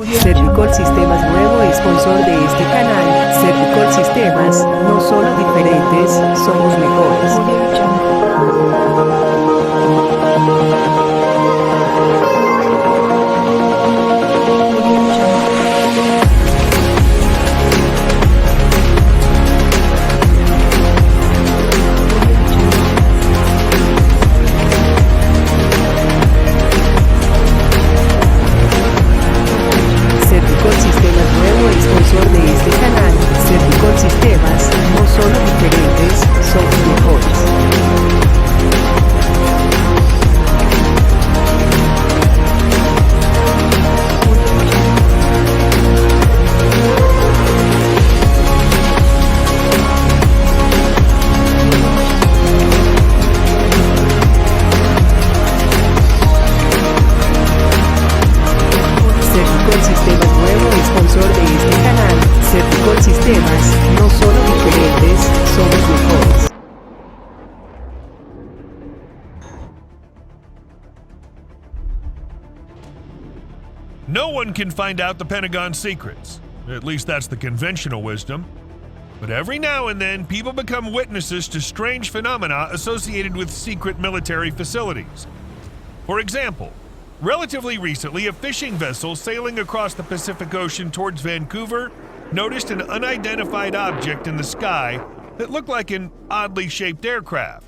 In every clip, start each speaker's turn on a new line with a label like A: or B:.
A: Cervical Sistemas, nuevo sponsor de este canal. Cervical Sistemas, no solo diferentes, somos mejores.
B: No one can find out the Pentagon's secrets. At least that's the conventional wisdom. But every now and then, people become witnesses to strange phenomena associated with secret military facilities. For example, relatively recently, a fishing vessel sailing across the Pacific Ocean towards Vancouver noticed an unidentified object in the sky that looked like an oddly shaped aircraft.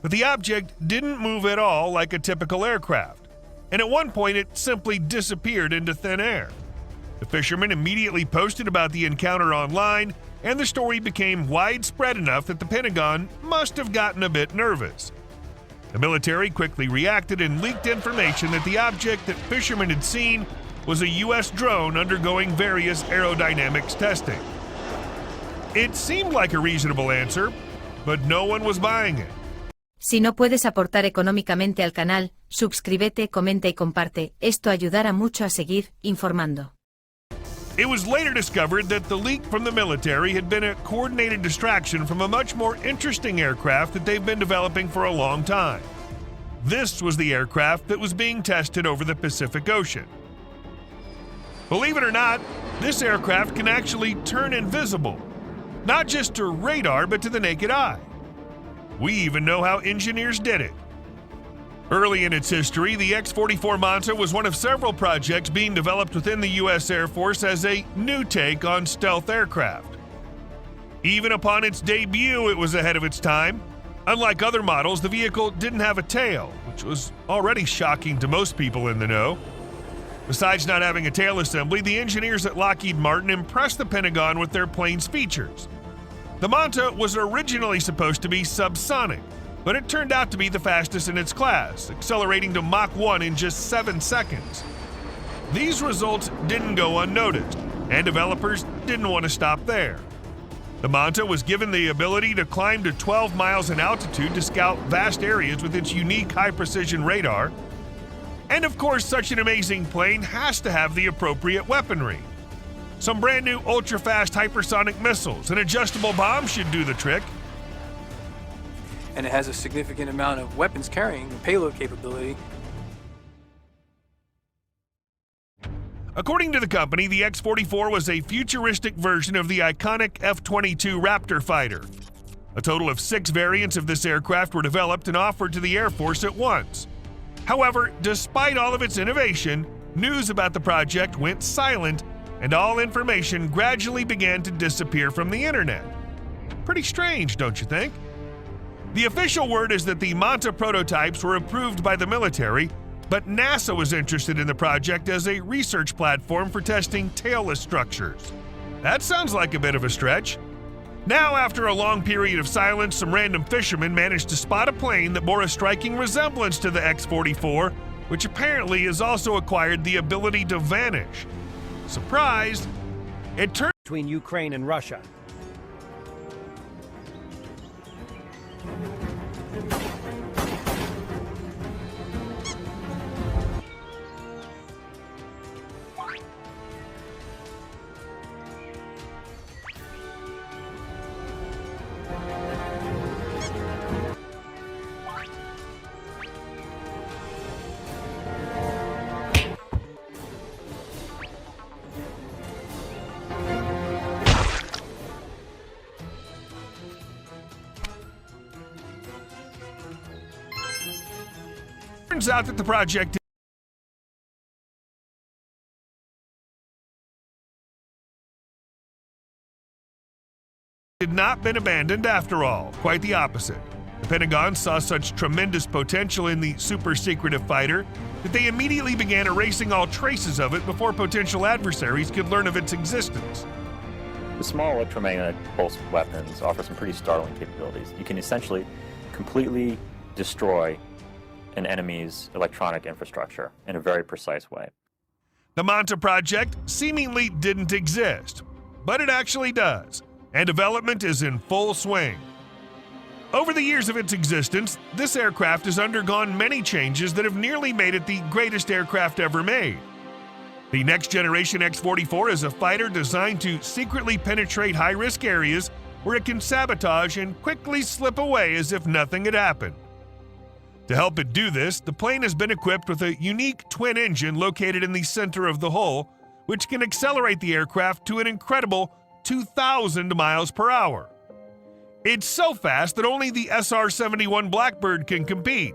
B: But the object didn't move at all like a typical aircraft, and at one point it simply disappeared into thin air. The fishermen immediately posted about the encounter online, and the story became widespread enough that the Pentagon must have gotten a bit nervous. The military quickly reacted and leaked information that the object that fishermen had seen was a U.S. drone undergoing various aerodynamics testing. It seemed like a reasonable answer, but no one was buying it.
C: Si no puedes aportar económicamente al canal, suscríbete, comenta y comparte. Esto ayudará mucho a seguir informando.
B: It was later discovered that the leak from the military had been a coordinated distraction from a much more interesting aircraft that they've been developing for a long time. This was the aircraft that was being tested over the Pacific Ocean. Believe it or not, this aircraft can actually turn invisible, not just to radar but to the naked eye. We even know how engineers did it. Early in its history, the X-44 Manta was one of several projects being developed within the U.S. Air Force as a new take on stealth aircraft. Even upon its debut, it was ahead of its time. Unlike other models, the vehicle didn't have a tail, which was already shocking to most people in the know. Besides not having a tail assembly, the engineers at Lockheed Martin impressed the Pentagon with their plane's features. The Manta was originally supposed to be subsonic, but it turned out to be the fastest in its class, accelerating to Mach 1 in just 7 seconds. These results didn't go unnoticed, and developers didn't want to stop there. The Manta was given the ability to climb to 12 miles in altitude to scout vast areas with its unique high-precision radar. And of course, such an amazing plane has to have the appropriate weaponry. Some brand new ultra-fast hypersonic missiles and adjustable bombs should do the trick.
D: And it has a significant amount of weapons carrying and payload capability.
B: According to the company, the X-44 was a futuristic version of the iconic F-22 Raptor fighter. A total of 6 variants of this aircraft were developed and offered to the Air Force at once. However, despite all of its innovation, news about the project went silent, and all information gradually began to disappear from the internet. Pretty strange, don't you think? The official word is that the Manta prototypes were approved by the military, but NASA was interested in the project as a research platform for testing tailless structures. That sounds like a bit of a stretch. Now, after a long period of silence, some random fishermen managed to spot a plane that bore a striking resemblance to the X-44, which apparently has also acquired the ability to vanish. Surprised, it turned
E: between Ukraine and Russia.
B: turns out that the project had not been abandoned after all, quite the opposite. The Pentagon saw such tremendous potential in the super-secretive fighter that they immediately began erasing all traces of it before potential adversaries could learn of its existence.
E: The small electromagnetic pulse weapons offer some pretty startling capabilities. You can essentially completely destroy an enemy's electronic infrastructure in a very precise way.
B: The Manta project seemingly didn't exist, but it actually does, and development is in full swing. Over the years of its existence, this aircraft has undergone many changes that have nearly made it the greatest aircraft ever made. The next generation X-44 is a fighter designed to secretly penetrate high-risk areas where it can sabotage and quickly slip away as if nothing had happened. To help it do this, the plane has been equipped with a unique twin engine located in the center of the hull, which can accelerate the aircraft to an incredible 2,000 miles per hour. It's so fast that only the SR-71 Blackbird can compete.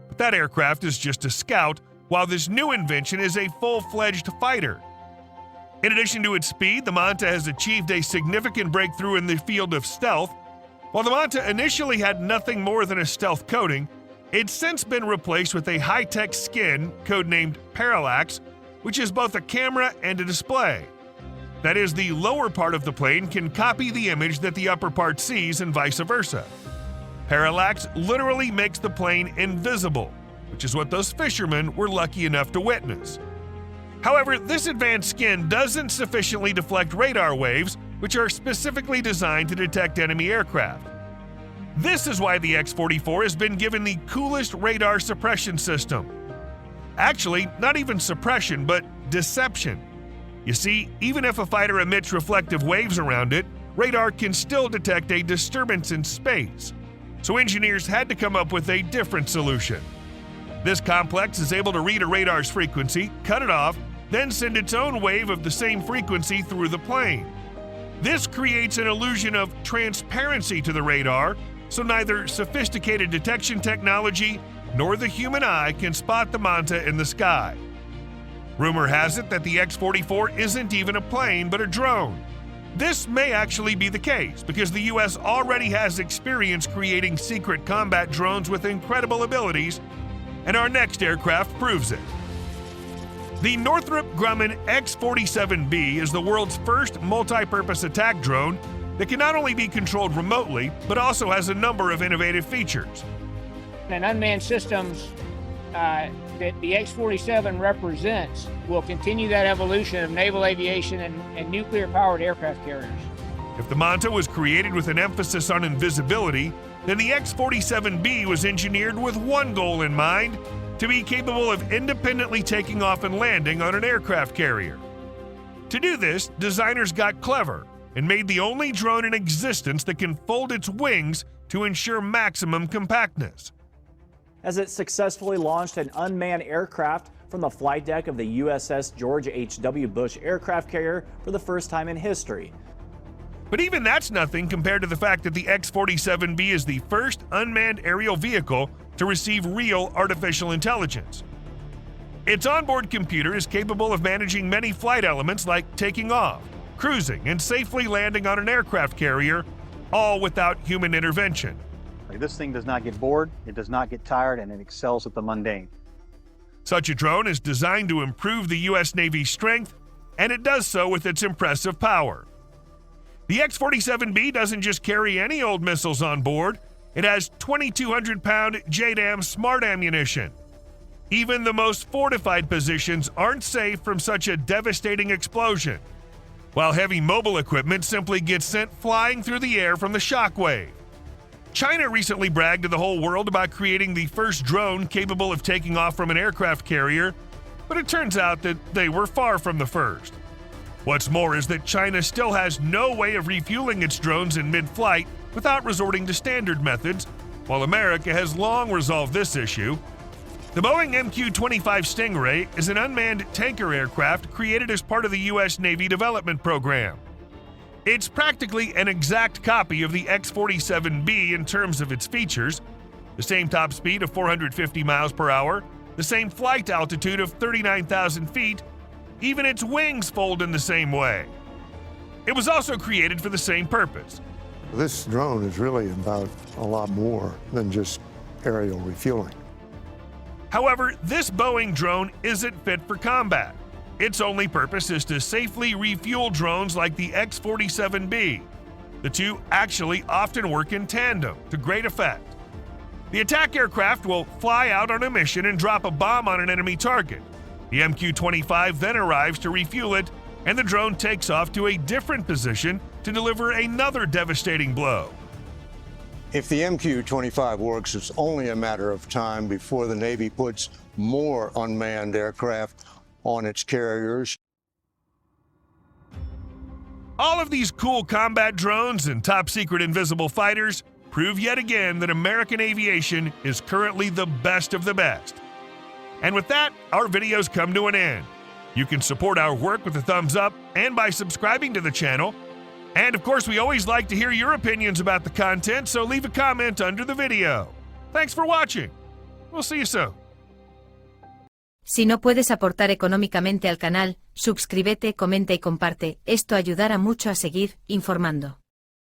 B: But that aircraft is just a scout, while this new invention is a full-fledged fighter. In addition to its speed, the Manta has achieved a significant breakthrough in the field of stealth. While the Manta initially had nothing more than a stealth coating, it's since been replaced with a high-tech skin, codenamed Parallax, which is both a camera and a display. That is, the lower part of the plane can copy the image that the upper part sees and vice versa. Parallax literally makes the plane invisible, which is what those fishermen were lucky enough to witness. However, this advanced skin doesn't sufficiently deflect radar waves, which are specifically designed to detect enemy aircraft. This is why the X-44 has been given the coolest radar suppression system. Actually, not even suppression, but deception. You see, even if a fighter emits reflective waves around it, radar can still detect a disturbance in space. So engineers had to come up with a different solution. This complex is able to read a radar's frequency, cut it off, then send its own wave of the same frequency through the plane. This creates an illusion of transparency to the radar, so neither sophisticated detection technology nor the human eye can spot the Manta in the sky. Rumor has it that the X-44 isn't even a plane but a drone. This may actually be the case because the U.S. already has experience creating secret combat drones with incredible abilities, and our next aircraft proves it. The Northrop Grumman X-47B is the world's first multi-purpose attack drone that can not only be controlled remotely, but also has a number of innovative features.
F: And unmanned systems that the X-47 represents will continue that evolution of naval aviation and nuclear-powered aircraft carriers.
B: If the Manta was created with an emphasis on invisibility, then the X-47B was engineered with one goal in mind: to be capable of independently taking off and landing on an aircraft carrier. To do this, designers got clever and made the only drone in existence that can fold its wings to ensure maximum compactness.
G: As it successfully launched an unmanned aircraft from the flight deck of the USS George H.W. Bush aircraft carrier for the first time in history.
B: But even that's nothing compared to the fact that the X-47B is the first unmanned aerial vehicle to receive real artificial intelligence. Its onboard computer is capable of managing many flight elements like taking off, cruising, and safely landing on an aircraft carrier, all without human intervention.
H: This thing does not get bored, it does not get tired, and it excels at the mundane.
B: Such a drone is designed to improve the U.S. Navy's strength, and it does so with its impressive power. The X-47B doesn't just carry any old missiles on board, it has 2,200-pound JDAM smart ammunition. Even the most fortified positions aren't safe from such a devastating explosion, while heavy mobile equipment simply gets sent flying through the air from the shockwave. China recently bragged to the whole world about creating the first drone capable of taking off from an aircraft carrier, but it turns out that they were far from the first. What's more is that China still has no way of refueling its drones in mid-flight without resorting to standard methods, while America has long resolved this issue. The Boeing MQ-25 Stingray is an unmanned tanker aircraft created as part of the U.S. Navy development program. It's practically an exact copy of the X-47B in terms of its features: the same top speed of 450 miles per hour, the same flight altitude of 39,000 feet, even its wings fold in the same way. It was also created for the same purpose.
I: This drone is really about a lot more than just aerial refueling.
B: However, this Boeing drone isn't fit for combat. Its only purpose is to safely refuel drones like the X-47B. The two actually often work in tandem to great effect. The attack aircraft will fly out on a mission and drop a bomb on an enemy target. The MQ-25 then arrives to refuel it, and the drone takes off to a different position to deliver another devastating blow.
I: If the MQ-25 works, it's only a matter of time before the Navy puts more unmanned aircraft on its carriers.
B: All of these cool combat drones and top-secret invisible fighters prove yet again that American aviation is currently the best of the best. And with that, our videos come to an end. You can support our work with a thumbs up and by subscribing to the channel. And of course, we always like to hear your opinions about the content, so leave a comment under the video. Thanks for watching. We'll see you soon.
C: Si no puedes aportar económicamente al canal, suscríbete, comenta y comparte, esto ayudará mucho a seguir informando.